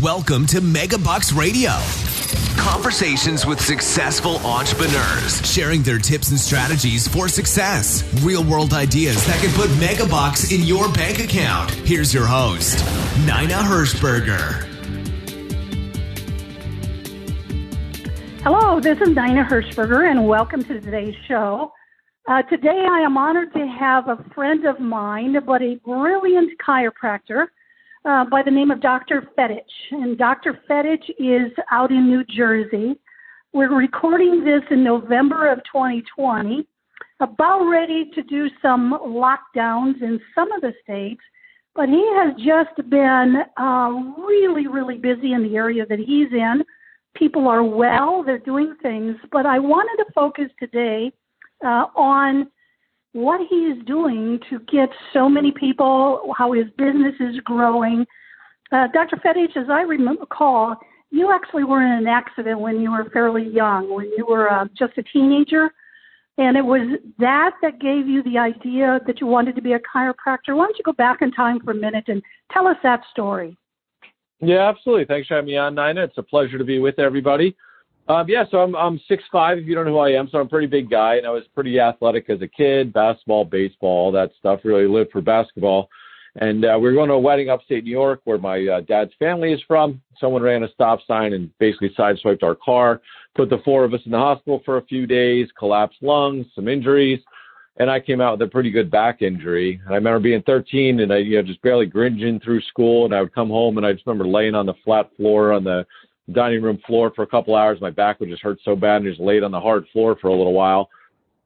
Welcome to Megabucks Radio. Conversations with successful entrepreneurs, sharing their tips and strategies for success. Real-world ideas that can put megabucks in your bank account. Here's your host, Nina Hirschberger. Hello, this is Nina Hirschberger, and welcome to today's show. Today, I am honored to have a friend of mine, but a brilliant chiropractor by the name of Dr. Fedich. And Dr. Fedich is out in New Jersey. We're recording this in November of 2020, about ready to do some lockdowns in some of the states, but he has just been really busy in the area that he's in. People are well, they're doing things, but I wanted to focus today on what he is doing to get so many people, how his business is growing. Dr. Fedich, as I recall, you actually were in an accident when you were fairly young, when you were just a teenager, and it was that gave you the idea that you wanted to be a chiropractor. Why don't you go back in time for a minute and tell us that story? Yeah, absolutely. Thanks for having me on, Nina. It's a pleasure to be with everybody. So I'm 6'5", if you don't know who I am, so I'm a pretty big guy, and I was pretty athletic as a kid, basketball, baseball, all that stuff, really lived for basketball. And we were going to a wedding upstate New York where my dad's family is from. Someone ran a stop sign and basically sideswiped our car, put the four of us in the hospital for a few days, collapsed lungs, some injuries, and I came out with a pretty good back injury. And I remember being 13 and I just barely gringing through school, and I would come home and I just remember laying on the flat floor on the dining room floor for a couple hours. My back would just hurt so bad, and just laid on the hard floor for a little while.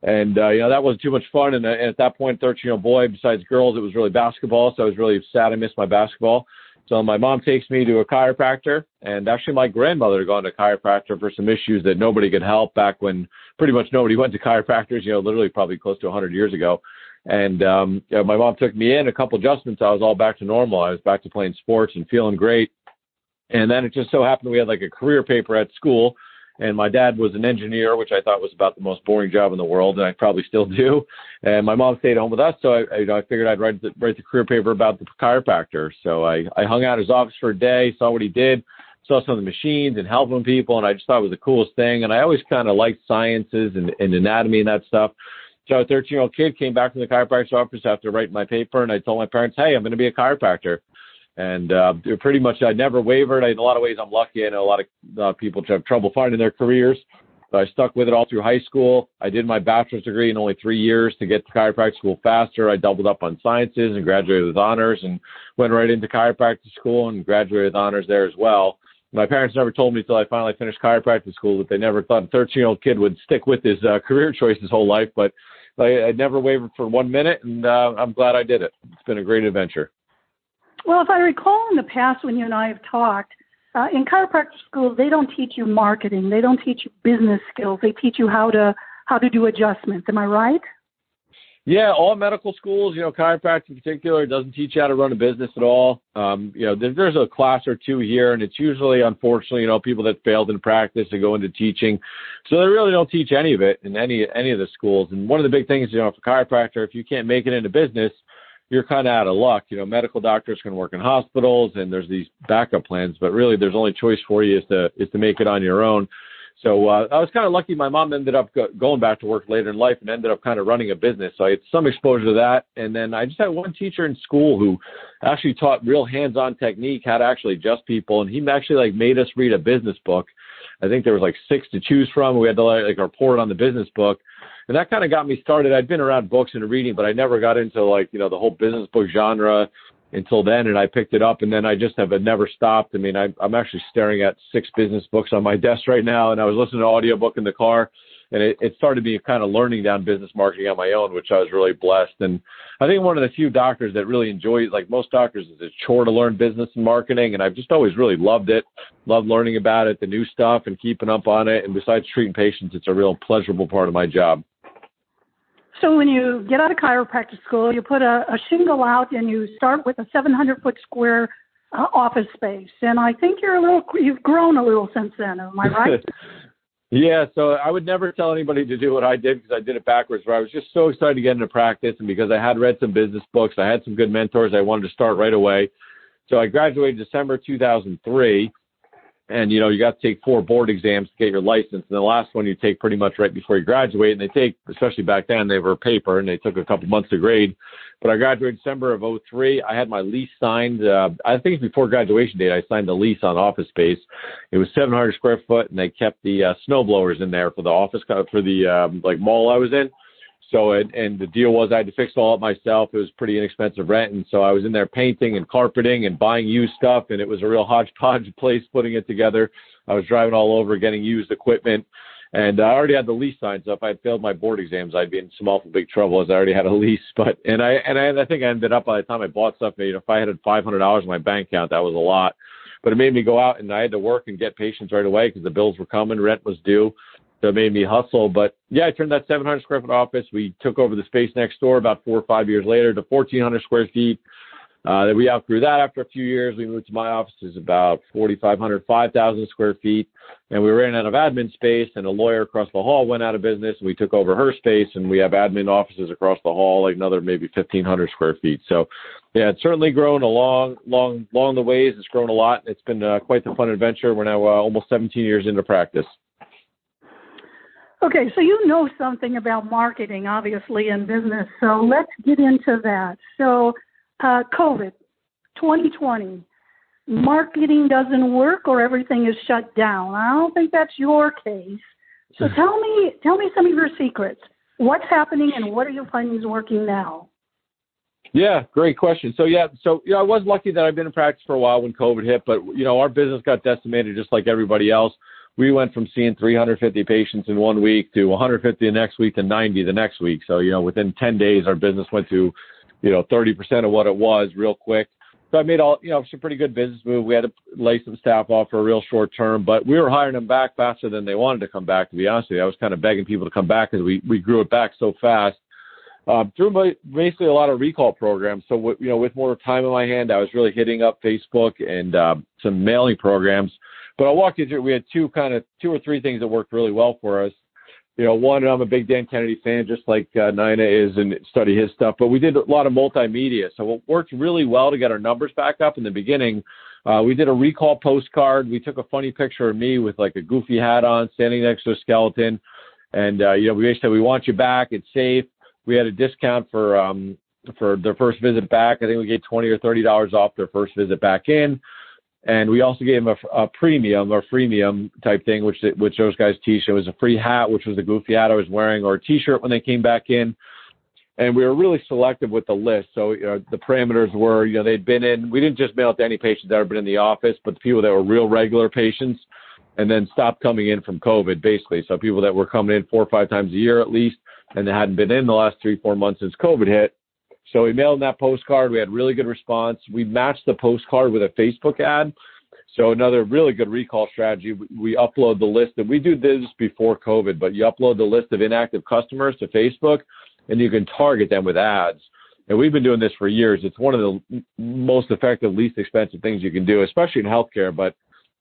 And, that wasn't too much fun. And at that point, 13-year-old boy, besides girls, it was really basketball. So I was really sad I missed my basketball. So my mom takes me to a chiropractor, and actually my grandmother had gone to a chiropractor for some issues that nobody could help back when pretty much nobody went to chiropractors, literally probably close to 100 years ago. And my mom took me in, a couple adjustments. I was all back to normal. I was back to playing sports and feeling great. And then it just so happened we had like a career paper at school, and my dad was an engineer, which I thought was about the most boring job in the world, and I probably still do. And my mom stayed home with us, so I figured I'd write the career paper about the chiropractor. So I hung out at his office for a day, saw what he did, saw some of the machines and helping people, and I just thought it was the coolest thing. And I always kind of liked sciences and anatomy and that stuff. So a 13-year-old kid came back from the chiropractor's office after writing my paper, and I told my parents, hey, I'm going to be a chiropractor. And pretty much I never wavered. In a lot of ways, I'm lucky. I know a lot of people have trouble finding their careers. So I stuck with it all through high school. I did my bachelor's degree in only 3 years to get to chiropractic school faster. I doubled up on sciences and graduated with honors, and went right into chiropractic school and graduated with honors there as well. My parents never told me until I finally finished chiropractic school that they never thought a 13-year-old kid would stick with his career choice his whole life. But I never wavered for 1 minute, and I'm glad I did it. It's been a great adventure. Well, if I recall in the past when you and I have talked, in chiropractic schools, they don't teach you marketing. They don't teach you business skills. They teach you how to do adjustments. Am I right? Yeah, all medical schools, chiropractic in particular, doesn't teach you how to run a business at all. There's a class or two here, and it's usually, unfortunately, people that failed in practice and go into teaching. So they really don't teach any of it in any of the schools. And one of the big things, for chiropractor, if you can't make it into business, you're kind of out of luck. Medical doctors can work in hospitals, and there's these backup plans, but really there's only choice for you is to make it on your own. So I was kind of lucky. My mom ended up going back to work later in life and ended up kind of running a business. So I had some exposure to that. And then I just had one teacher in school who actually taught real hands-on technique, how to actually adjust people. And he actually made us read a business book. I think there was 6 to choose from. We had to report on the business book. And that kind of got me started. I'd been around books and reading, but I never got into the whole business book genre until then. And I picked it up, and then I just have never stopped. I mean, I'm actually staring at 6 business books on my desk right now. And I was listening to an audiobook in the car, and it started me kind of learning down business marketing on my own, which I was really blessed. And I think one of the few doctors that really enjoy, like most doctors, it's a chore to learn business and marketing. And I've just always really loved it, loved learning about it, the new stuff and keeping up on it. And besides treating patients, it's a real pleasurable part of my job. So when you get out of chiropractic school, you put a shingle out and you start with a 700-foot square office space. And I think you've grown a little since then. Am I right? Yeah, so I would never tell anybody to do what I did because I did it backwards, where I was just so excited to get into practice, and because I had read some business books, I had some good mentors, I wanted to start right away. So I graduated December 2003. And, you got to take 4 board exams to get your license. And the last one you take pretty much right before you graduate. And they take, especially back then, they were paper, and they took a couple months to grade. But I graduated December of 03. I had my lease signed. I think before graduation date, I signed the lease on office space. It was 700 square foot, and they kept the snow blowers in there for the office, for the mall I was in. So, and the deal was I had to fix it all up myself. It was pretty inexpensive rent. And so I was in there painting and carpeting and buying used stuff. And it was a real hodgepodge place putting it together. I was driving all over, getting used equipment. And I already had the lease signed. So if I had failed my board exams, I'd be in some awful big trouble, as I already had a lease. But, and I think I ended up, by the time I bought stuff, if I had $500 in my bank account, that was a lot. But it made me go out, and I had to work and get patients right away because the bills were coming, rent was due. So it made me hustle. But yeah, I turned that 700 square foot office. We took over the space next door about 4 or 5 years later to 1,400 square feet. Then we outgrew that after a few years. We moved to my office. It's about 4,500, 5,000 square feet. And we ran out of admin space, and a lawyer across the hall went out of business, and we took over her space, and we have admin offices across the hall, like another maybe 1,500 square feet. So yeah, it's certainly grown along the ways. It's grown a lot. It's been quite the fun adventure. We're now almost 17 years into practice. Okay, so you know something about marketing, obviously, in business. So let's get into that. So COVID, 2020, marketing doesn't work or everything is shut down. I don't think that's your case. So tell me some of your secrets. What's happening and what are you finding is working now? Yeah, great question. So I was lucky that I've been in practice for a while when COVID hit, but our business got decimated just like everybody else. We went from seeing 350 patients in 1 week to 150 the next week to 90 the next week. So, within 10 days, our business went to, 30% of what it was real quick. So I made some pretty good business move. We had to lay some staff off for a real short term, but we were hiring them back faster than they wanted to come back, to be honest with you. I was kind of begging people to come back because we grew it back so fast. Through basically a lot of recall programs. So, with more time in my hand, I was really hitting up Facebook and some mailing programs. But I'll walk you through. We had two or three things that worked really well for us. One, I'm a big Dan Kennedy fan, just like Nina is, and study his stuff. But we did a lot of multimedia. So what worked really well to get our numbers back up in the beginning, we did a recall postcard. We took a funny picture of me with like a goofy hat on, standing next to a skeleton. And, we basically said, we want you back. It's safe. We had a discount for their first visit back. I think we gave $20 or $30 off their first visit back in. And we also gave them a premium or freemium type thing, which those guys teach. It was a free hat, which was the goofy hat I was wearing, or a T-shirt when they came back in. And we were really selective with the list. So the parameters were, they'd been in. We didn't just mail it to any patients that had been in the office, but the people that were real regular patients, and then stopped coming in from COVID, basically. So people that were coming in 4 or 5 times a year at least, and they hadn't been in the last 3-4 months since COVID hit. So we mailed them that postcard. We had really good response. We matched the postcard with a Facebook ad. So another really good recall strategy. We upload the list. And we do this before COVID, but you upload the list of inactive customers to Facebook, and you can target them with ads. And we've been doing this for years. It's one of the most effective, least expensive things you can do, especially in healthcare, but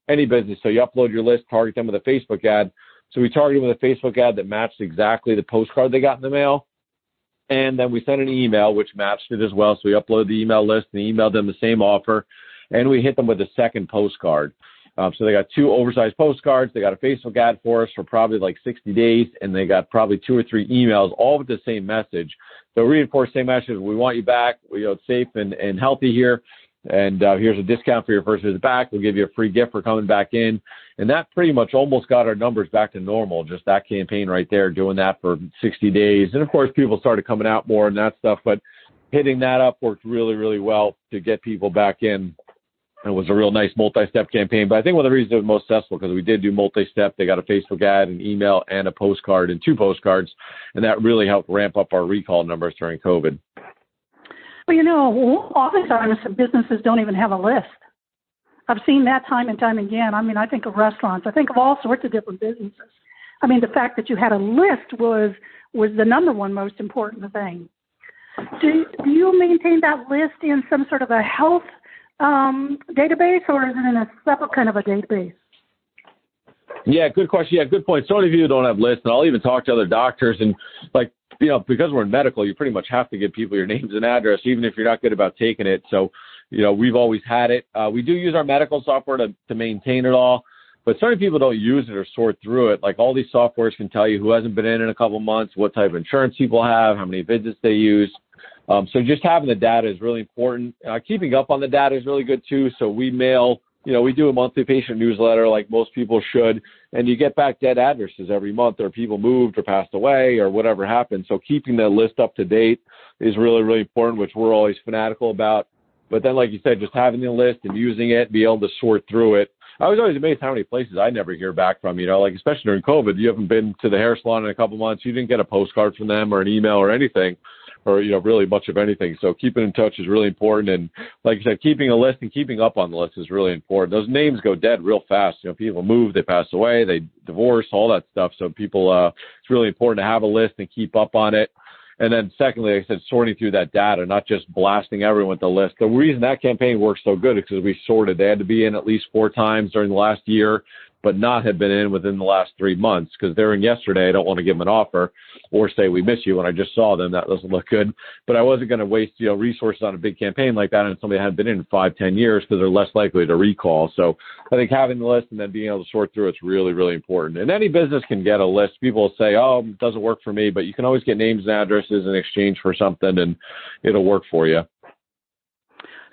any business. So you upload your list, target them with a Facebook ad. So we targeted them with a Facebook ad that matched exactly the postcard they got in the mail. And then we sent an email, which matched it as well. So we uploaded the email list and emailed them the same offer. And we hit them with a second postcard. So they got 2 oversized postcards. They got a Facebook ad for us for probably like 60 days. And they got probably 2 or 3 emails, all with the same message. So reinforce the same message. We want you back. It's safe and healthy here. And here's a discount for your first visit back. We'll give you a free gift for coming back in. And that pretty much almost got our numbers back to normal, just that campaign right there, doing that for 60 days. And, of course, people started coming out more and that stuff. But hitting that up worked really, really well to get people back in. It was a real nice multi-step campaign. But I think one of the reasons it was most successful because we did do multi-step. They got a Facebook ad, an email, and a postcard, and 2 postcards. And that really helped ramp up our recall numbers during COVID. Well, oftentimes businesses don't even have a list. I've seen that time and time again. I think of restaurants. I think of all sorts of different businesses. The fact that you had a list was the number one most important thing. Do you maintain that list in some sort of a health database, or is it in a separate kind of a database? Yeah, good question. Yeah, good point. So many people don't have lists, and I'll even talk to other doctors, and because we're in medical, you pretty much have to give people your names and address, even if you're not good about taking it. So we've always had it. We do use our medical software to maintain it all, but certain people don't use it or sort through it. Like all these softwares can tell you who hasn't been in a couple months, what type of insurance people have, how many visits they use. So just having the data is really important. Keeping up on the data is really good too. So we mail, we do a monthly patient newsletter like most people should, and you get back dead addresses every month, or people moved or passed away or whatever happened. So keeping the list up to date is really, really important, which we're always fanatical about. But then, like you said, just having the list and using it, be able to sort through it. I was always amazed how many places I never hear back from, like especially during COVID. You haven't been to the hair salon in a couple months. You didn't get a postcard from them or an email or anything, or, really much of anything. So keeping in touch is really important. And like I said, keeping a list and keeping up on the list is really important. Those names go dead real fast. People move, they pass away, they divorce, all that stuff. So people, it's really important to have a list and keep up on it. And then secondly, like I said, sorting through that data, not just blasting everyone with the list. The reason that campaign works so good is because we sorted. They had to be in at least 4 times during the last year, but not have been in within the last 3 months, because they're in yesterday. I don't want to give them an offer or say we miss you when I just saw them. That doesn't look good. But I wasn't going to waste resources on a big campaign like that and somebody hadn't been in 5-10 years, because they're less likely to recall. So I think having the list and then being able to sort through it's really, really important. And any business can get a list. People will say, oh, it doesn't work for me, but you can always get names and addresses in exchange for something, and it'll work for you.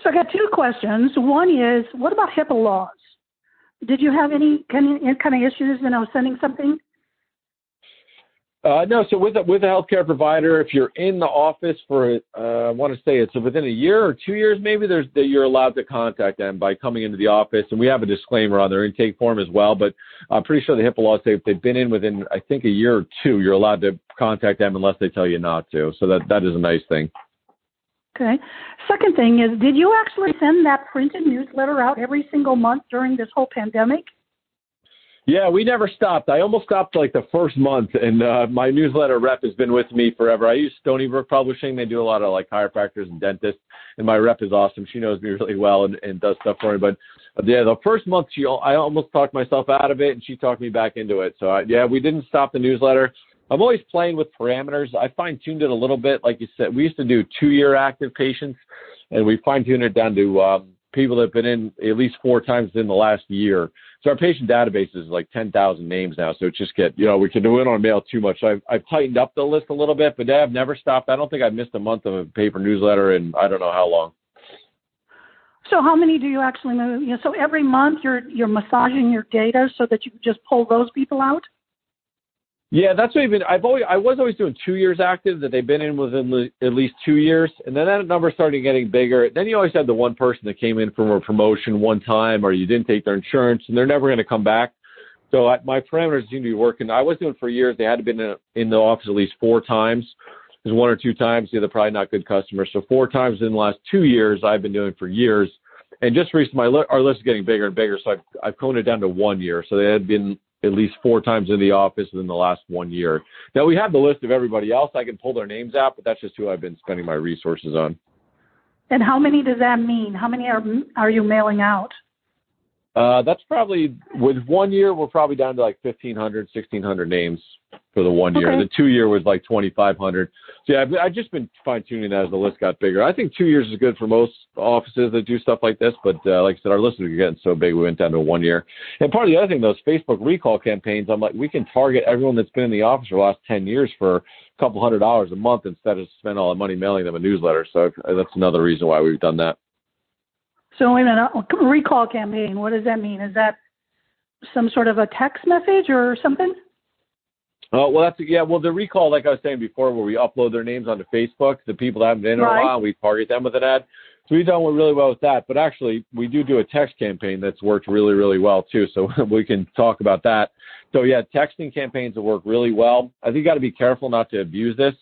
So I got 2 questions. One is, what about HIPAA laws? Did you have any kind of issues, sending something? No. So with a healthcare provider, if you're in the office for, I want to say it's within a year or 2 years, maybe you're allowed to contact them by coming into the office. And we have a disclaimer on their intake form as well. But I'm pretty sure the HIPAA laws say if they've been in within, I think, a year or 2, you're allowed to contact them unless they tell you not to. So that is a nice thing. Okay. Second thing is, did you actually send that printed newsletter out every single month during this whole pandemic? Yeah, we never stopped. I almost stopped like the first month, and my newsletter rep has been with me forever. I use Stony Brook Publishing. They do a lot of like chiropractors and dentists, and my rep is awesome. She knows me really well and does stuff for me. But yeah, the first month I almost talked myself out of it, and she talked me back into it. So we didn't stop the newsletter. I'm always playing with parameters. I fine-tuned it a little bit. Like you said, we used to do 2-year active patients, and we fine-tuned it down to people that have been in at least 4 times in the last year. So our patient database is like 10,000 names now. So it just we can do it on mail too much. So I've tightened up the list a little bit, but I've never stopped. I don't think I've missed a month of a paper newsletter in I don't know how long. So how many do you actually move? So every month you're massaging your data so that you can just pull those people out? Yeah, that's what I was always doing 2 years active that they've been in within at least 2 years. And then that number started getting bigger. Then you always had the one person that came in from a promotion one time, or you didn't take their insurance and they're never going to come back. So my parameters seem to be working. I was doing for years. They had to be in the office at least 4 times. There's 1 or 2 times. They're probably not good customers. So 4 times in the last 2 years, I've been doing for years. And just recently, our list is getting bigger and bigger. So I've coned it down to 1 year. So they had been at least 4 times in the office within the last 1 year. Now we have the list of everybody else. I can pull their names out, but that's just who I've been spending my resources on. And how many does that mean? How many are you mailing out? That's probably, with 1 year, we're probably down to like 1,500, 1,600 names for the 1 year. Okay. The 2 year was like 2,500. So yeah, I've just been fine tuning that as the list got bigger. I think 2 years is good for most offices that do stuff like this. But like I said, our list is getting so big, we went down to 1 year. And part of the other thing, those Facebook recall campaigns, I'm like, we can target everyone that's been in the office for the last 10 years for a couple $100 a month instead of spending all the money mailing them a newsletter. So that's another reason why we've done that. So wait a minute, a recall campaign, what does that mean? Is that some sort of a text message or something? Well, the recall, like I was saying before, where we upload their names onto Facebook, the people that haven't been in a while, we target them with an ad. So we've done really well with that. But actually, we do a text campaign that's worked really, really well, too. So we can talk about that. So, yeah, texting campaigns have worked really well. I think you got to be careful not to abuse this.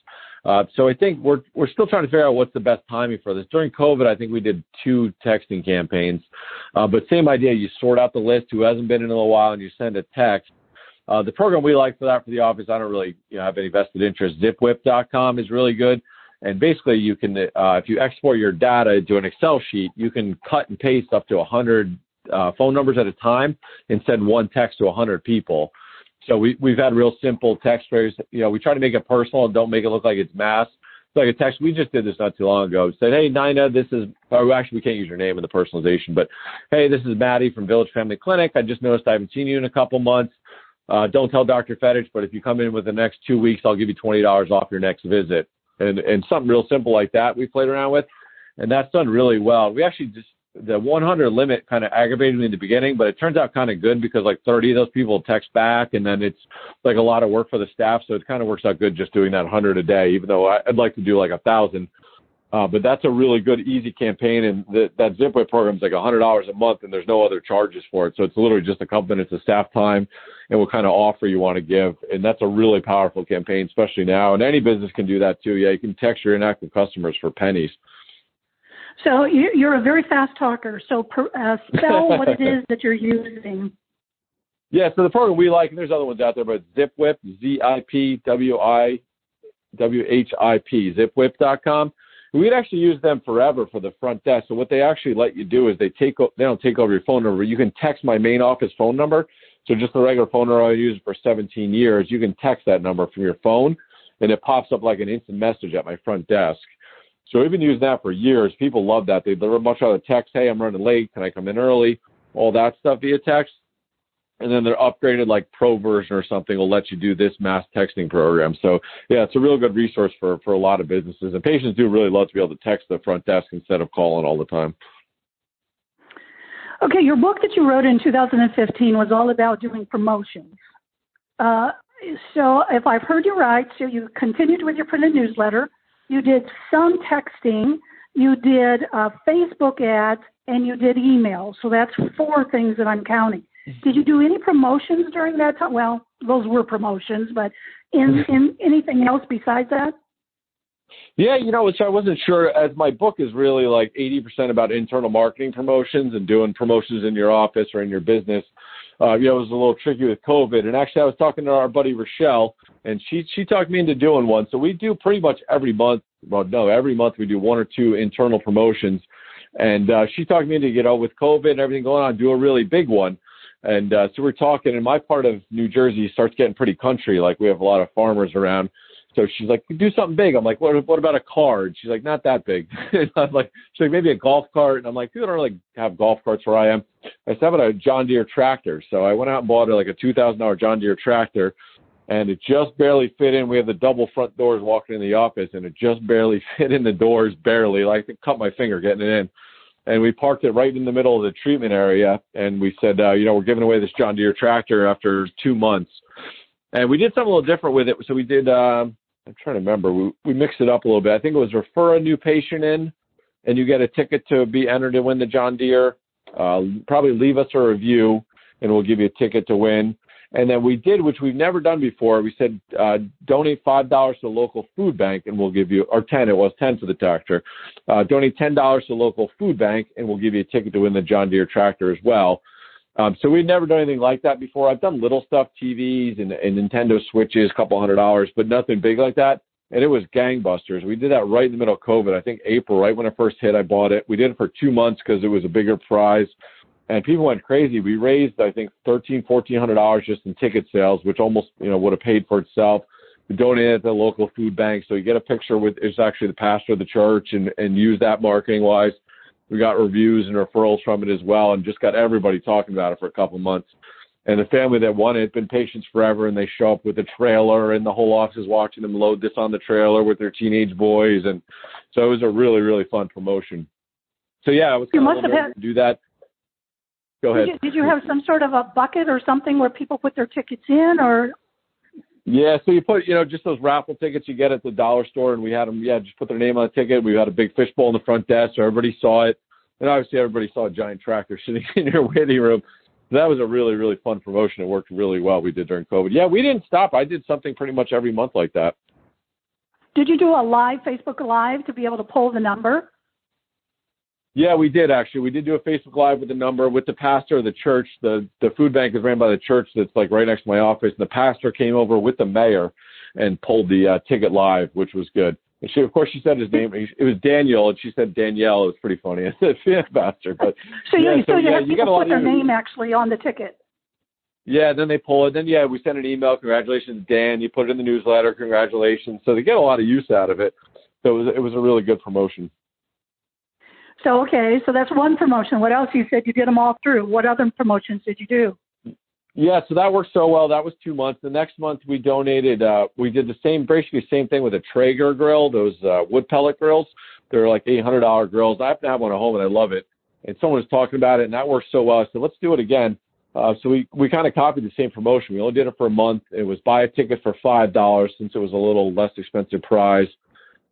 So I think we're still trying to figure out what's the best timing for this. During COVID, I think we did 2 texting campaigns. But same idea, you sort out the list who hasn't been in a little while and you send a text. The program we like for that for the office, I don't really have any vested interest. Zipwhip.com is really good. And basically you can, if you export your data into an Excel sheet, you can cut and paste up to 100 phone numbers at a time and send one text to 100 people. So we've had real simple text trays. We try to make it personal and don't make it look like it's mass. like a text. We just did this not too long ago. Said, hey, Nina, this is, or actually we can't use your name in the personalization, but hey, this is Maddie from Village Family Clinic. I just noticed I haven't seen you in a couple months. Don't tell Dr. Fedich, but if you come in within the next 2 weeks, I'll give you $20 off your next visit. And something real simple like that we played around with. And that's done really well. We actually just, the 100 limit kind of aggravated me in the beginning, but it turns out kind of good because like 30 of those people text back, and then it's like a lot of work for the staff. So it kind of works out good just doing that 100 a day, even though I'd like to do like 1,000. But that's a really good, easy campaign. And that ZipWhip program is like $100 a month, and there's no other charges for it. So it's literally just a couple minutes of staff time and what kind of offer you want to give. And that's a really powerful campaign, especially now. And any business can do that too. Yeah, you can text your inactive customers for pennies. So you're a very fast talker. So spell what it is that you're using. Yeah, so the program we like, and there's other ones out there, but ZipWhip, ZipWhip, zipwhip.com. We'd actually use them forever for the front desk. So what they actually let you do is they don't take over your phone number. You can text my main office phone number. So just the regular phone number I use for 17 years, you can text that number from your phone, and it pops up like an instant message at my front desk. So we've been using that for years. People love that. They'd much rather text, hey, I'm running late. Can I come in early? All that stuff via text. And then they're upgraded like pro version or something will let you do this mass texting program. So, yeah, it's a real good resource for a lot of businesses. And patients do really love to be able to text the front desk instead of calling all the time. Okay, your book that you wrote in 2015 was all about doing promotions. So if I've heard you right, so you continued with your printed newsletter, you did some texting, you did Facebook ads, and you did email. So that's 4 things that I'm counting. Did you do any promotions during that time? Well, those were promotions, but in anything else besides that? Yeah, which I wasn't sure, as my book is really like 80% about internal marketing promotions and doing promotions in your office or in your business. It was a little tricky with COVID. And actually, I was talking to our buddy Rochelle, and she talked me into doing one. So we do pretty much every month. Well, no, every month we do 1 or 2 internal promotions. And she talked me into, with COVID and everything going on, do a really big one. And so we're talking, and my part of New Jersey starts getting pretty country. Like we have a lot of farmers around. So she's like, do something big. I'm like, what about a car? And she's like, not that big. And I'm like, she's like, maybe a golf cart. And I'm like, people don't really have golf carts where I am. I said, how about a John Deere tractor? So I went out and bought like a $2,000 John Deere tractor, and it just barely fit in. We have the double front doors walking in the office, and it just barely fit in the doors, barely. Like I cut my finger getting it in. And we parked it right in the middle of the treatment area. And we said, we're giving away this John Deere tractor after 2 months. And we did something a little different with it. So we did, I'm trying to remember, we mixed it up a little bit. I think it was refer a new patient in, and you get a ticket to be entered to win the John Deere. Probably leave us a review, and we'll give you a ticket to win. And then we did, which we've never done before, we said donate $5 to the local food bank, and we'll give you, or 10, it was 10 for the tractor. Donate $10 to the local food bank, and we'll give you a ticket to win the John Deere tractor as well. So we'd never done anything like that before. I've done little stuff, TVs and Nintendo Switches, $200, but nothing big like that. And it was gangbusters. We did that right in the middle of COVID. I think April, right when it first hit, I bought it. We did it for 2 months because it was a bigger prize. And people went crazy. We raised, I think, $1,400 just in ticket sales, which almost, would have paid for itself. We donated it to the local food bank. So you get a picture with, it's actually the pastor of the church, and use that marketing-wise. We got reviews and referrals from it as well, and just got everybody talking about it for a couple of months. And the family that won it had been patients forever, and they show up with a trailer, and the whole office is watching them load this on the trailer with their teenage boys. And so it was a really, really fun promotion. So, yeah, I was kind of to do that. Go ahead. Did you have some sort of a bucket or something where people put their tickets in, or? Yeah, so you put, just those raffle tickets you get at the dollar store, and we had them, just put their name on the ticket. We had a big fishbowl in the front desk, so everybody saw it. And obviously everybody saw a giant tractor sitting in your waiting room. So that was a really, really fun promotion. It worked really well. We did during COVID. Yeah, we didn't stop. I did something pretty much every month like that. Did you do a live Facebook Live to be able to pull the number? Yeah, we did actually. We did do a Facebook Live with the number with the pastor of the church. The food bank is ran by the church that's like right next to my office. And the pastor came over with the mayor and pulled the ticket live, which was good. And she, of course, she said his name. It was Daniel, and she said Danielle. It was pretty funny. I said, yeah, pastor. But so you got a lot put their name actually on the ticket. Yeah, then they pull it. Then, we send an email. Congratulations, Dan. You put it in the newsletter. Congratulations. So they get a lot of use out of it. So it was a really good promotion. So, okay, so that's one promotion. What else? You said you did them all through. What other promotions did you do? Yeah, so that worked so well. That was 2 months. The next month we donated, we did basically same thing with a Traeger grill, those wood pellet grills. They're like $800 grills. I happen to have one at home and I love it. And someone was talking about it and that worked so well. So let's do it again. So we kind of copied the same promotion. We only did it for a month. It was buy a ticket for $5 since it was a little less expensive prize.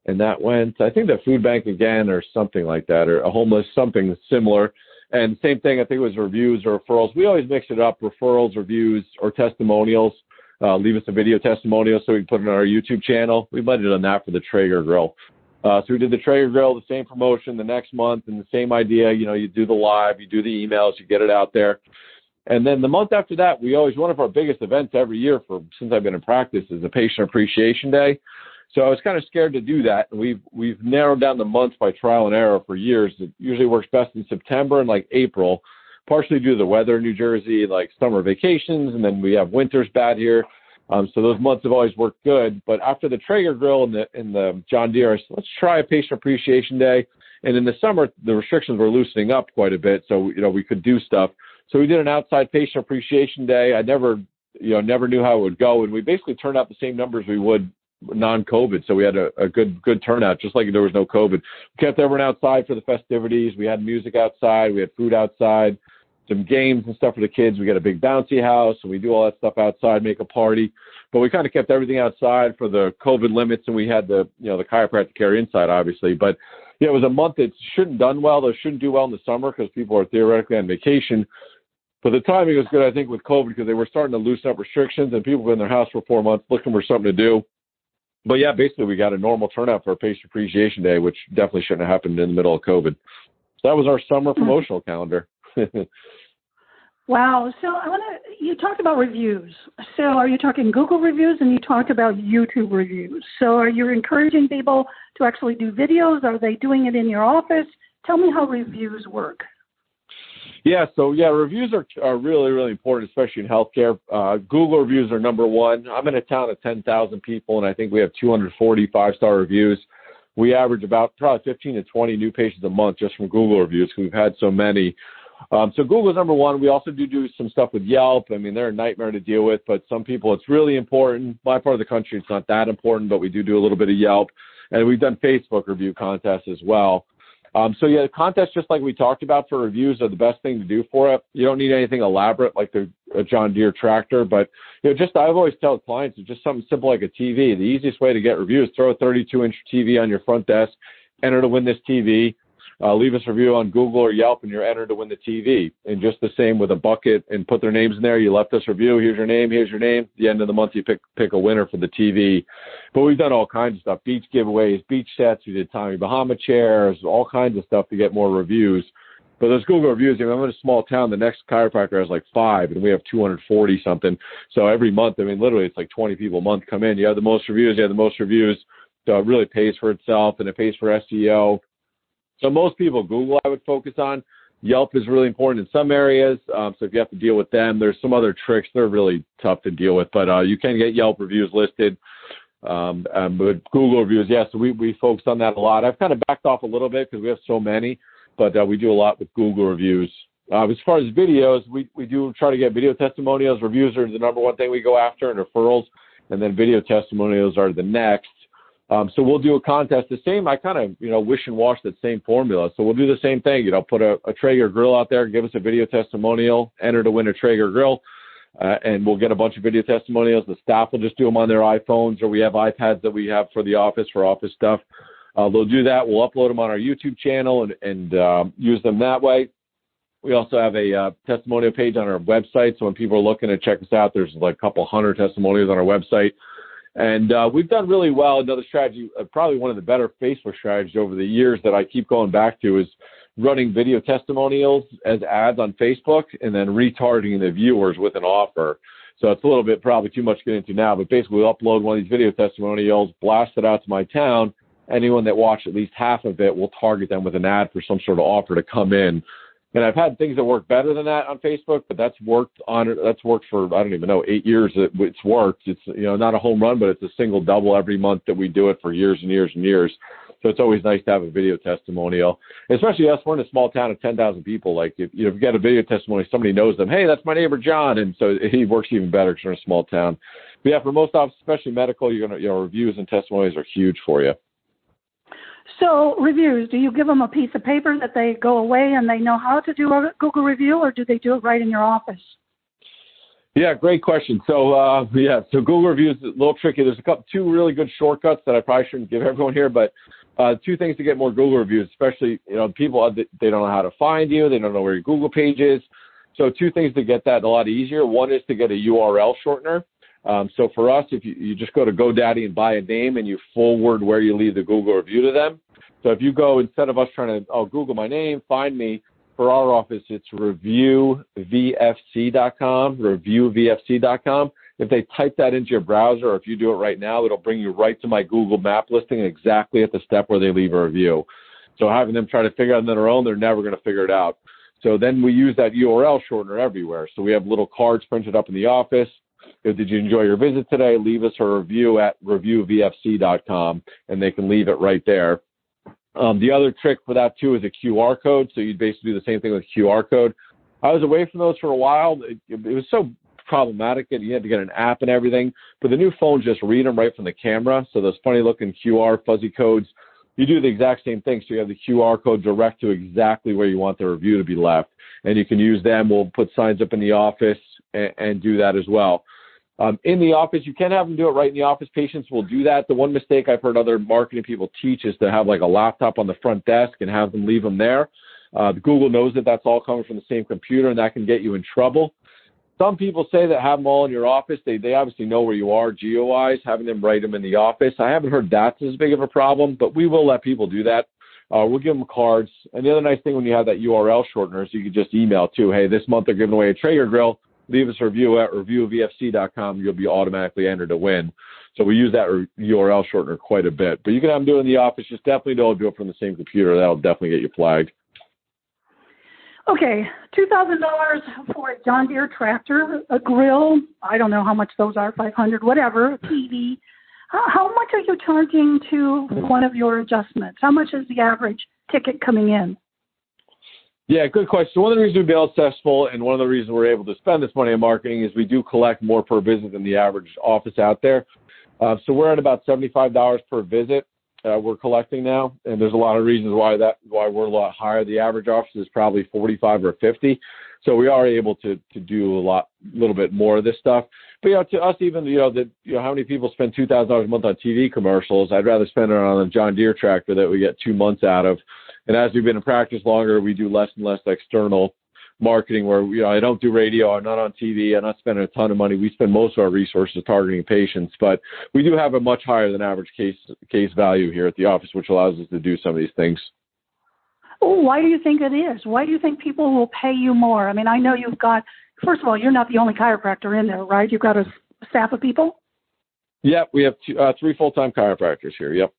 And that went, I think, the food bank again or something like that, or a homeless, something similar. And same thing, I think it was reviews or referrals. We always mix it up, referrals, reviews, or testimonials. Leave us a video testimonial so we can put it on our YouTube channel. We might have done that for the Traeger grill. So we did the Traeger grill, the same promotion the next month, and the same idea. You know, you do the live, you do the emails, you get it out there. And then the month after that, one of our biggest events every year since I've been in practice is the Patient Appreciation Day. So I was kind of scared to do that. And we've narrowed down the months by trial and error for years. It usually works best in September and like April, partially due to the weather in New Jersey, like summer vacations, and then we have winters bad here. So those months have always worked good. But after the Traeger grill and the John Deere, I said, let's try a Patient Appreciation Day. And in the summer, the restrictions were loosening up quite a bit, so we could do stuff. So we did an outside Patient Appreciation Day. I never knew how it would go, and we basically turned out the same numbers we would non-COVID. So we had a good turnout, just like there was no COVID. We kept everyone outside for the festivities. We had music outside. We had food outside, some games and stuff for the kids. We got a big bouncy house, and we do all that stuff outside, make a party. But we kind of kept everything outside for the COVID limits, and we had the chiropractic care inside, obviously. But yeah, it was a month that shouldn't done well. They shouldn't do well in the summer because people are theoretically on vacation. But the timing was good, I think, with COVID because they were starting to loosen up restrictions, and people were in their house for 4 months looking for something to do. But yeah, basically we got a normal turnout for a Patient Appreciation Day, which definitely shouldn't have happened in the middle of COVID. So that was our summer promotional calendar. Wow. So you talked about reviews. So are you talking Google reviews, and you talked about YouTube reviews? So are you encouraging people to actually do videos? Are they doing it in your office? Tell me how reviews work. Yeah, so reviews are really, really important, especially in healthcare. Google reviews are number one. I'm in a town of 10,000 people, and I think we have 240 5-star reviews. We average about probably 15 to 20 new patients a month just from Google reviews because we've had so many. So Google is number one. We also do some stuff with Yelp. I mean, they're a nightmare to deal with, but some people it's really important. My part of the country, it's not that important, but we do a little bit of Yelp. And we've done Facebook review contests as well. The contests, just like we talked about for reviews, are the best thing to do for it. You don't need anything elaborate like a John Deere tractor, but I've always tell clients it's just something simple like a TV. The easiest way to get reviews, throw a 32-inch TV on your front desk, enter to win this TV, leave us a review on Google or Yelp, and you're entered to win the TV. And just the same with a bucket and put their names in there. You left us a review. Here's your name. Here's your name. At the end of the month, you pick a winner for the TV. But we've done all kinds of stuff, beach giveaways, beach sets. We did Tommy Bahama chairs, all kinds of stuff to get more reviews. But those Google reviews, I'm in a small town. The next chiropractor has like 5, and we have 240 something. So every month, literally it's like 20 people a month come in. You have the most reviews. So it really pays for itself, and it pays for SEO. So most people, Google I would focus on. Yelp is really important in some areas. So if you have to deal with them, there's some other tricks. They're really tough to deal with, but you can get Yelp reviews listed. But Google reviews, so we focus on that a lot. I've kind of backed off a little bit because we have so many, but we do a lot with Google reviews. As far as videos, we do try to get video testimonials. Reviews are the number one thing we go after, and referrals, and then video testimonials are the next. So we'll do a contest. The same, I kind of, wish and wash that same formula. So we'll do the same thing, put a Traeger grill out there, give us a video testimonial, enter to win a Traeger grill, and we'll get a bunch of video testimonials. The staff will just do them on their iPhones, or we have iPads that we have for the office, for office stuff. They'll do that. We'll upload them on our YouTube channel and use them that way. We also have a testimonial page on our website. So when people are looking to check us out, there's like a couple hundred testimonials on our website. And we've done really well. Another strategy, probably one of the better Facebook strategies over the years that I keep going back to, is running video testimonials as ads on Facebook and then retargeting the viewers with an offer. So it's a little bit probably too much to get into now, but basically we'll upload one of these video testimonials, blast it out to my town. Anyone that watched at least half of it, will target them with an ad for some sort of offer to come in. And I've had things that work better than that on Facebook, but that's worked for, I don't even know, 8 years. It's worked. It's, not a home run, but it's a single double every month that we do it for years and years and years. So it's always nice to have a video testimonial, especially us. We're in a small town of 10,000 people. Like if you get a video testimony, somebody knows them. Hey, that's my neighbor John, and so he works even better because we're in a small town. But yeah, for most offices, especially medical, you're gonna reviews and testimonials are huge for you. So reviews, do you give them a piece of paper that they go away and they know how to do a Google review, or do they do it right in your office? Yeah, great question. So so Google reviews is a little tricky. There's two really good shortcuts that I probably shouldn't give everyone here, but two things to get more Google reviews, especially people, they don't know how to find you, they don't know where your Google page is. So two things to get that a lot easier. One is to get a URL shortener. So for us, if you just go to GoDaddy and buy a name and you forward where you leave the Google review to them. So if you go, instead of us trying to Google my name, find me, for our office, it's reviewvfc.com, reviewvfc.com. If they type that into your browser, or if you do it right now, it'll bring you right to my Google map listing exactly at the step where they leave a review. So having them try to figure it out on their own, they're never going to figure it out. So then we use that URL shortener everywhere. So we have little cards printed up in the office. Did you enjoy your visit today? Leave us a review at reviewvfc.com, and they can leave it right there. The other trick for that, too, is a QR code. So you'd basically do the same thing with a QR code. I was away from those for a while. It was so problematic, and you had to get an app and everything. But the new phones just read them right from the camera. So those funny-looking QR fuzzy codes, you do the exact same thing. So you have the QR code direct to exactly where you want the review to be left. And you can use them. We'll put signs up in the office and do that as well. In the office, you can have them do it right in the office. Patients will do that. The one mistake I've heard other marketing people teach is to have like a laptop on the front desk and have them leave them there. Google knows that that's all coming from the same computer, and that can get you in trouble. Some people say that have them all in your office. They obviously know where you are geo-wise, having them write them in the office. I haven't heard that's as big of a problem, but we will let people do that. We'll give them cards. And the other nice thing when you have that URL shortener is you can just email too. Hey, this month they're giving away a Traeger grill. Leave us a review at reviewvfc.com. You'll be automatically entered to win. So we use that URL shortener quite a bit. But you can have them do it in the office. Just definitely don't do it from the same computer. That'll definitely get you flagged. Okay, $2,000 for a John Deere tractor, a grill. I don't know how much those are, $500, whatever, a TV. How much are you charging to one of your adjustments? How much is the average ticket coming in? Yeah, good question. So one of the reasons we've been successful and one of the reasons we're able to spend this money on marketing is we do collect more per visit than the average office out there. So we're at about $75 per visit we're collecting now, and there's a lot of reasons why we're a lot higher. The average office is probably 45 or 50. So we are able to do a little bit more of this stuff. But to us, even how many people spend $2,000 a month on TV commercials? I'd rather spend it on a John Deere tractor that we get 2 months out of. And as we've been in practice longer, we do less and less external marketing where I don't do radio, I'm not on TV, I'm not spending a ton of money. We spend most of our resources targeting patients, but we do have a much higher than average case value here at the office, which allows us to do some of these things. Oh, why do you think it is? Why do you think people will pay you more? I mean, I know you've got, first of all, you're not the only chiropractor in there, right? You've got a staff of people? Yep, we have 3 full-time chiropractors here, yep.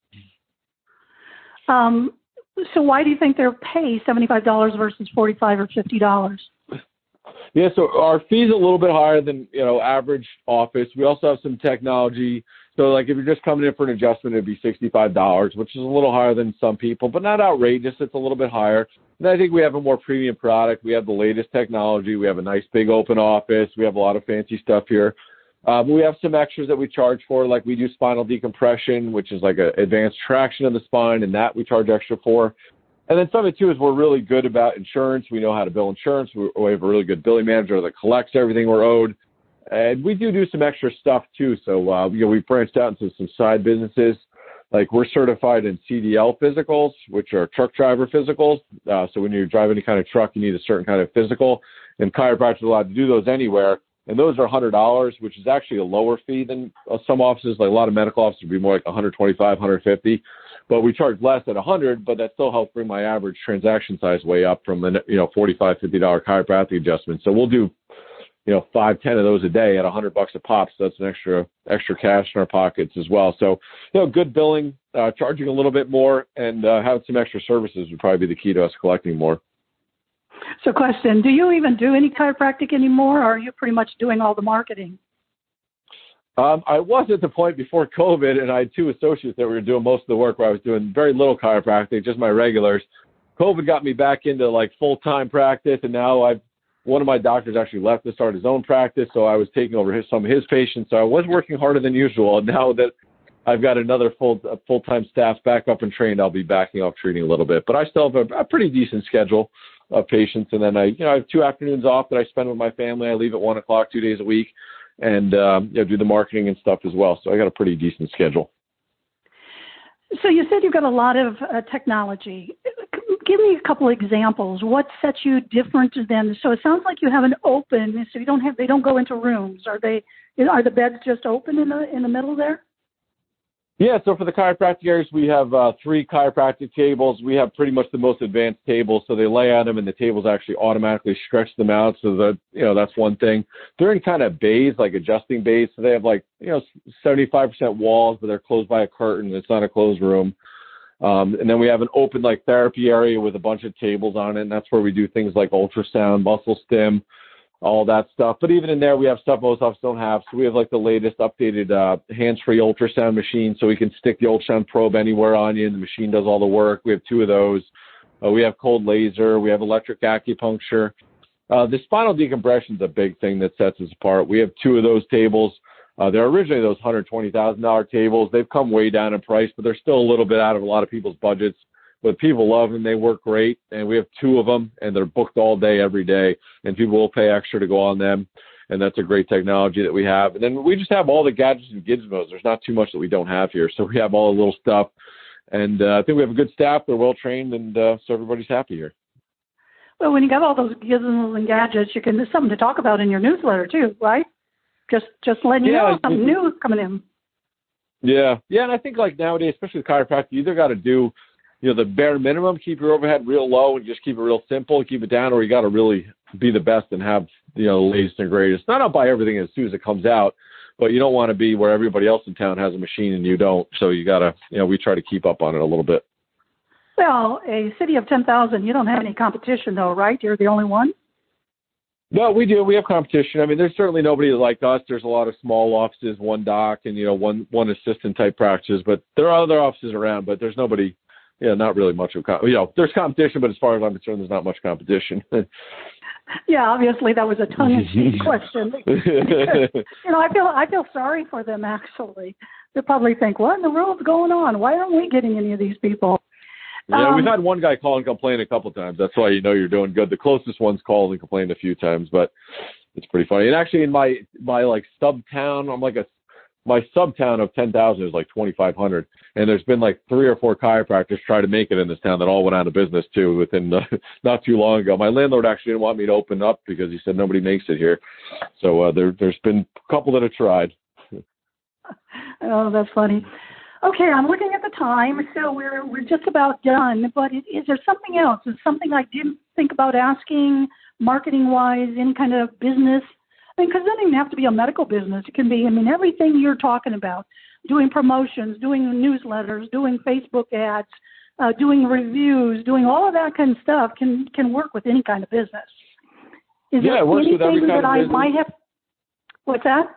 So why do you think they're paid $75 versus $45 or $50? Yeah, so our fee's a little bit higher than average office. We also have some technology. So like if you're just coming in for an adjustment, it'd be $65, which is a little higher than some people, but not outrageous. It's a little bit higher. And I think we have a more premium product. We have the latest technology. We have a nice big open office. We have a lot of fancy stuff here. We have some extras that we charge for, like we do spinal decompression, which is like an advanced traction of the spine, and that we charge extra for. And then some of it, too, is we're really good about insurance. We know how to bill insurance. We have a really good billing manager that collects everything we're owed. And we do some extra stuff, too. So, we've branched out into some side businesses. Like we're certified in CDL physicals, which are truck driver physicals. So when you drive any kind of truck, you need a certain kind of physical. And chiropractors are allowed to do those anywhere. And those are $100, which is actually a lower fee than some offices. Like a lot of medical offices would be more like $125, $150. But we charge less at $100, but that still helps bring my average transaction size way up from $45, $50 chiropractic adjustment. So we'll do 5, 10 of those a day at $100 a pop. So that's an extra cash in our pockets as well. So good billing, charging a little bit more, and having some extra services would probably be the key to us collecting more. So question, do you even do any chiropractic anymore, or are you pretty much doing all the marketing? I was at the point before COVID, and I had two associates that were doing most of the work where I was doing very little chiropractic, just my regulars. COVID got me back into like full-time practice, and now one of my doctors actually left to start his own practice, so I was taking over some of his patients. So I was working harder than usual. And now that I've got another full-time staff back up and trained, I'll be backing off treating a little bit. But I still have a pretty decent schedule of patients, and then I have 2 afternoons off that I spend with my family. I leave at 1 o'clock 2 days a week, and do the marketing and stuff as well. So I got a pretty decent schedule. So you said you've got a lot of technology. Give me a couple of examples. What sets you different than? So it sounds like you have an open. So they don't go into rooms. Are the beds just open in the middle there? Yeah, so for the chiropractic areas, we have 3 chiropractic tables. We have pretty much the most advanced tables, so they lay on them, and the tables actually automatically stretch them out. So that that's one thing. They're in kind of bays, like adjusting bays. So they have 75% walls, but they're closed by a curtain. It's not a closed room. And then we have an open therapy area with a bunch of tables on it, and that's where we do things like ultrasound, muscle stim, all that stuff. But even in there, we have stuff most offices don't have. So we have the latest updated hands-free ultrasound machine, so we can stick the ultrasound probe anywhere on you, and the machine does all the work. We have 2 of those. We have cold laser. We have electric acupuncture. The spinal decompression is a big thing that sets us apart. We have 2 of those tables. They're originally those $120,000 tables. They've come way down in price, but they're still a little bit out of a lot of people's budgets. But people love them. They work great. And we have 2 of them, and they're booked all day, every day. And people will pay extra to go on them. And that's a great technology that we have. And then we just have all the gadgets and gizmos. There's not too much that we don't have here. So we have all the little stuff. And I think we have a good staff. They're well-trained, and so everybody's happy here. Well, when you got all those gizmos and gadgets, there's something to talk about in your newsletter, too, right? Just letting you know something new is coming in. Yeah. Yeah, and I think nowadays, especially with chiropractic, you either got to do the bare minimum, keep your overhead real low and just keep it real simple, keep it down, or you got to really be the best and have, the latest and greatest. Not buy everything as soon as it comes out, but you don't want to be where everybody else in town has a machine and you don't. So you got to, we try to keep up on it a little bit. Well, a city of 10,000, you don't have any competition though, right? You're the only one? No, we do. We have competition. I mean, there's certainly nobody like us. There's a lot of small offices, one doc and, one assistant type practices, but there are other offices around, but there's nobody. Yeah, not really much of there's competition, but as far as I'm concerned, there's not much competition. Yeah, obviously that was a tongue-in-cheek question. I feel sorry for them, actually. They probably think, what in the world's going on? Why aren't we getting any of these people? Yeah, we've had one guy call and complain a couple times. That's why you're doing good. The closest one's called and complained a few times, but it's pretty funny. And actually, in my sub-town, my sub-town of 10,000 is 2,500, and there's been 3 or 4 chiropractors try to make it in this town that all went out of business too within not too long ago. My landlord actually didn't want me to open up because he said nobody makes it here. So there's been a couple that have tried. Oh, that's funny. Okay, I'm looking at the time, so we're just about done. But is there something else? Is something I didn't think about asking, marketing-wise, any kind of business? Because it doesn't even have to be a medical business. It can be, everything you're talking about, doing promotions, doing newsletters, doing Facebook ads, doing reviews, doing all of that kind of stuff can work with any kind of business. Is there it works with every kind of business. Might have? What's that?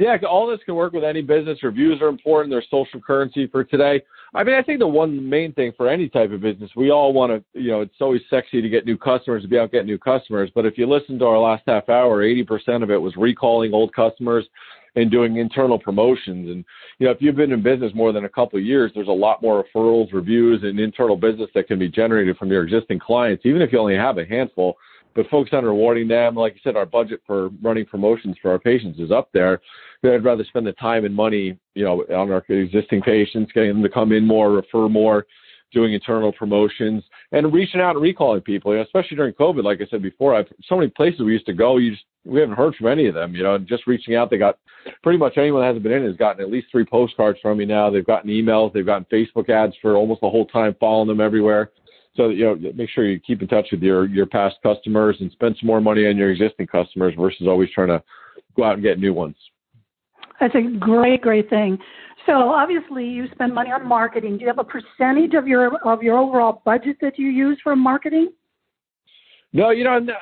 Yeah, all this can work with any business. Reviews are important. They're social currency for today. I think the one main thing for any type of business, we all want to, it's always sexy to get new customers, to be out getting new customers. But if you listen to our last half hour, 80% of it was recalling old customers and doing internal promotions. And, if you've been in business more than a couple of years, there's a lot more referrals, reviews, and internal business that can be generated from your existing clients, even if you only have a handful. But focus on rewarding them. Like you said, our budget for running promotions for our patients is up there. I'd rather spend the time and money, on our existing patients, getting them to come in more, refer more, doing internal promotions, and reaching out and recalling people, especially during COVID. Like I said before, so many places we used to go, we haven't heard from any of them, and just reaching out. They got pretty much anyone that hasn't been in has gotten at least 3 postcards from me now. They've gotten emails. They've gotten Facebook ads for almost the whole time, following them everywhere. So, make sure you keep in touch with your past customers and spend some more money on your existing customers versus always trying to go out and get new ones. That's a great, great thing. So obviously you spend money on marketing. Do you have a percentage of your overall budget that you use for marketing? No,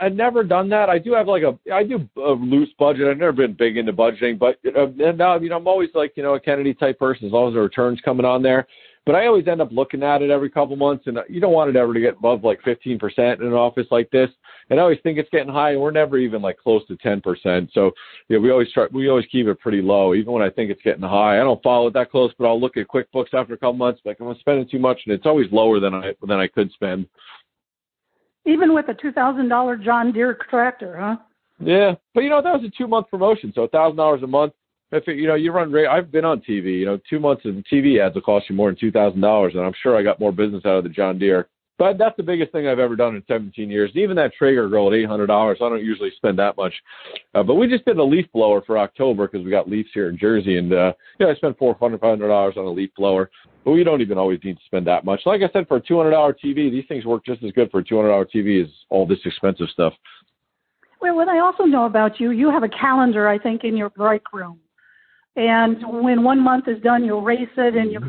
I've never done that. I do have I do a loose budget. I've never been big into budgeting, but now, I'm always like, a Kennedy type person as long as the return's coming on there. But I always end up looking at it every couple months, and you don't want it ever to get above like 15% in an office like this. And I always think it's getting high, and we're never even like close to 10%. So we always keep it pretty low, even when I think it's getting high. I don't follow it that close, but I'll look at QuickBooks after a couple months, like I'm spending too much, and it's always lower than I could spend. Even with a $2,000 John Deere tractor, huh? Yeah, but that was a 2-month promotion, so $1,000 a month. If you run, I've been on TV. 2 months of TV ads will cost you more than $2,000, and I'm sure I got more business out of the John Deere. But that's the biggest thing I've ever done in 17 years. Even that Traeger grill at $800, I don't usually spend that much. But we just did a leaf blower for October because we got leaves here in Jersey, and I spent $400 on a leaf blower. But we don't even always need to spend that much. Like I said, for a $200 TV, these things work just as good for a $200 TV as all this expensive stuff. Well, what I also know about you, you have a calendar, I think, in your break room. And when 1 month is done, you erase it and you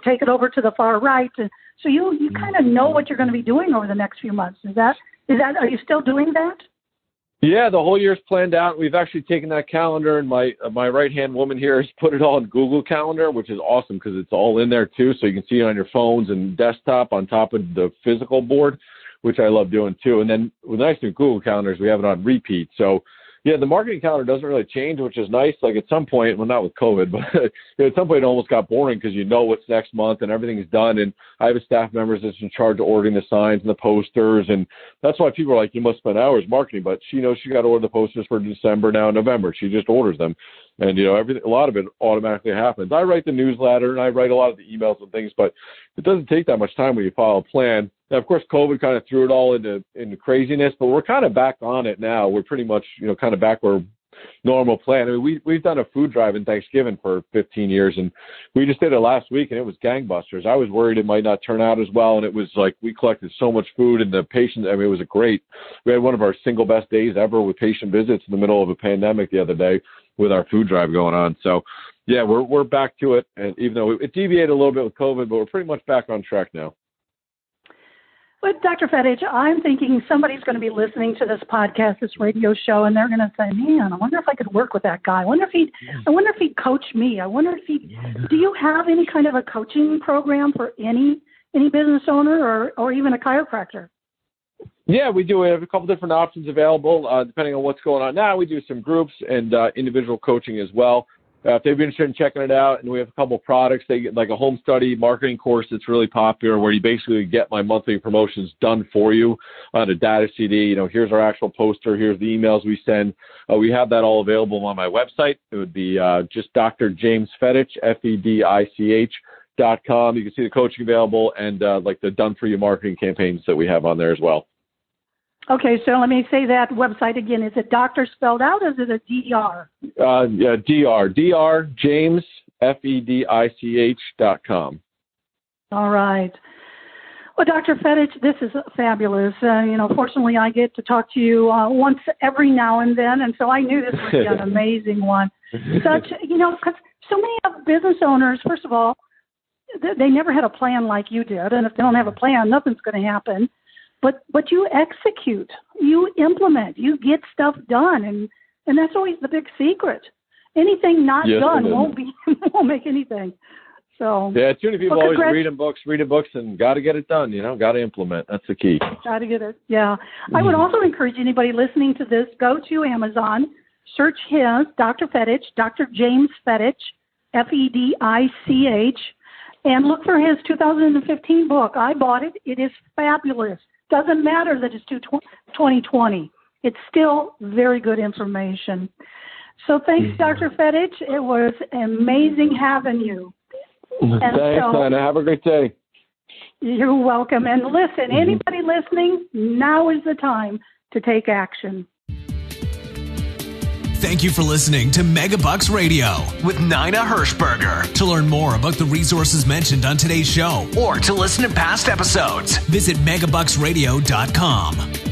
take it over to the far right. And so you kind of know what you're going to be doing over the next few months. Are you still doing that? Yeah, the whole year's planned out. We've actually taken that calendar, and my right-hand woman here has put it all in Google Calendar, which is awesome because it's all in there too. So you can see it on your phones and desktop on top of the physical board, which I love doing too. And then the nice thing with Google Calendars, we have it on repeat. So yeah, the marketing calendar doesn't really change, which is nice. Like at some point, well, not with COVID, but at some point it almost got boring because what's next month and everything's done. And I have a staff member that's in charge of ordering the signs and the posters. And that's why people are like, you must spend hours marketing. But she knows she got to order the posters for December, now November. She just orders them. And, a lot of it automatically happens. I write the newsletter and I write a lot of the emails and things, but it doesn't take that much time when you follow a plan. Now, of course, COVID kind of threw it all into craziness, but we're kind of back on it now. We're pretty much, kind of back where normal plan. I mean, we've done a food drive in Thanksgiving for 15 years, and we just did it last week, and it was gangbusters. I was worried it might not turn out as well, and it was like we collected so much food, and the patients, it was great. We had one of our single best days ever with patient visits in the middle of a pandemic the other day with our food drive going on. So, yeah, we're back to it, and even though it deviated a little bit with COVID, but we're pretty much back on track now. But Dr. Fedich, I'm thinking somebody's going to be listening to this podcast, this radio show, and they're going to say, man, I wonder if I could work with that guy. I wonder if he'd coach me. Do you have any kind of a coaching program for any business owner or even a chiropractor? Yeah, we do. We have a couple different options available, depending on what's going on now. We do some groups and individual coaching as well. If they've been interested in checking it out, and we have a couple of products, they get like a home study marketing course that's really popular where you basically get my monthly promotions done for you on a data CD. Here's our actual poster. Here's the emails we send. We have that all available on my website. It would be just Dr. James Fedich, FEDICH.com. You can see the coaching available and like the done for you marketing campaigns that we have on there as well. Okay, so let me say that website again. Is it doctor spelled out, or is it a DR? Yeah, DR, James, FEDICH.com. All right. Well, Dr. Fedich, this is fabulous. Fortunately, I get to talk to you once every now and then, and so I knew this would be an amazing one. Because so many of business owners, first of all, they never had a plan like you did, and if they don't have a plan, nothing's going to happen. But you execute, you implement, you get stuff done, and that's always the big secret. Anything not done won't make anything. So yeah, too many people always reading books, and got to get it done. Got to implement. That's the key. Got to get it. Yeah, I would also encourage anybody listening to this, go to Amazon, search his Dr. Fedich, Dr. James Fedich, FEDICH, and look for his 2015 book. I bought it. It is fabulous. Doesn't matter that it's 2020. It's still very good information. So thanks, Dr. Fedich. It was amazing having you. Thanks, Nina. Have a great day. You're welcome. And listen, anybody listening, now is the time to take action. Thank you for listening to Megabucks Radio with Nina Hirschberger. To learn more about the resources mentioned on today's show or to listen to past episodes, visit megabucksradio.com.